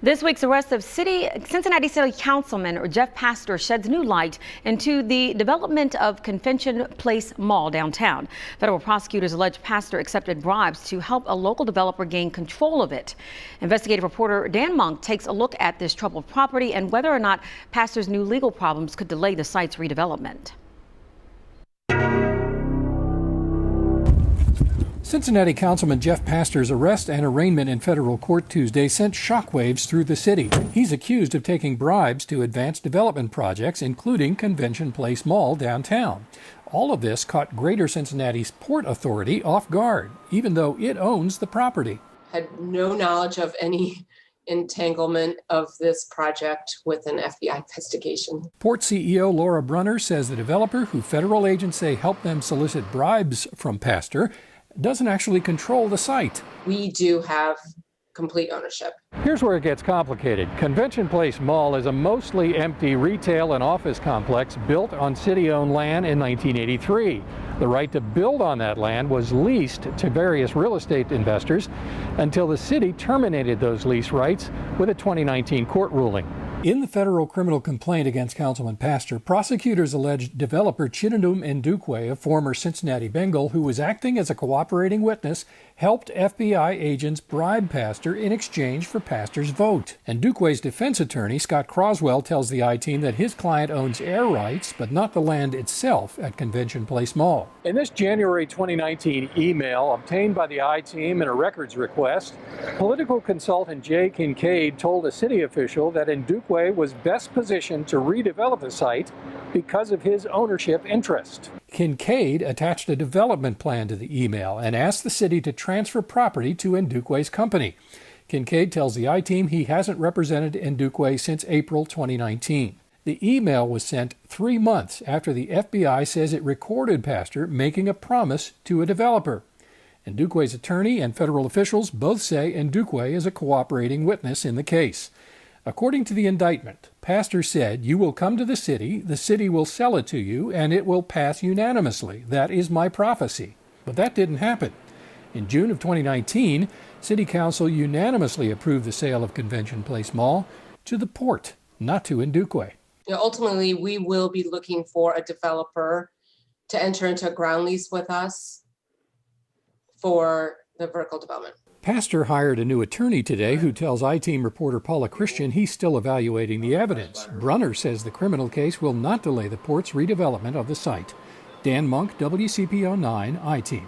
This week's arrest of Cincinnati City Councilman Jeff Pastor sheds new light into the development of Convention Place Mall downtown. Federal prosecutors allege Pastor accepted bribes to help a local developer gain control of it. Investigative reporter Dan Monk takes a look at this troubled property and whether or not Pastor's new legal problems could delay the site's redevelopment. Cincinnati Councilman Jeff Pastor's arrest and arraignment in federal court Tuesday sent shockwaves through the city. He's accused of taking bribes to advance development projects, including Convention Place Mall downtown. All of this caught Greater Cincinnati's Port Authority off guard, even though it owns the property. Had no knowledge of any entanglement of this project with an FBI investigation. Port CEO Laura Brunner says the developer, who federal agents say helped them solicit bribes from Pastor, doesn't actually control the site. We do have complete ownership. Here's where it gets complicated. Convention Place Mall is a mostly empty retail and office complex built on city-owned land in 1983. The right to build on that land was leased to various real estate investors until the city terminated those lease rights with a 2019 court ruling. In the federal criminal complaint against Councilman Pastor, prosecutors alleged developer Chinedum Ndukwe, a former Cincinnati Bengal who was acting as a cooperating witness, helped FBI agents bribe Pastor in exchange for Pastor's vote. Ndukwe's defense attorney, Scott Croswell, tells the I-Team that his client owns air rights, but not the land itself at Convention Place Mall. In this January 2019 email obtained by the I-Team in a records request, political consultant Jay Kincaid told a city official that Ndukwe was best positioned to redevelop the site because of his ownership interest. Kincaid attached a development plan to the email and asked the city to transfer property to Ndukwe's company. Kincaid tells the I-Team he hasn't represented Ndukwe since April 2019. The email was sent 3 months after the FBI says it recorded Pastor making a promise to a developer. Ndukwe's attorney and federal officials both say Ndukwe is a cooperating witness in the case. According to the indictment, Pastor said, "You will come to the city will sell it to you, and it will pass unanimously. That is my prophecy." But that didn't happen. In June of 2019, City Council unanimously approved the sale of Convention Place Mall to the port, not to Ndukwe. Ultimately, we will be looking for a developer to enter into a ground lease with us for the vertical development. Pastor hired a new attorney today who tells I-Team reporter Paula Christian he's still evaluating the evidence. Brunner says the criminal case will not delay the port's redevelopment of the site. Dan Monk, WCPO 9, I-Team.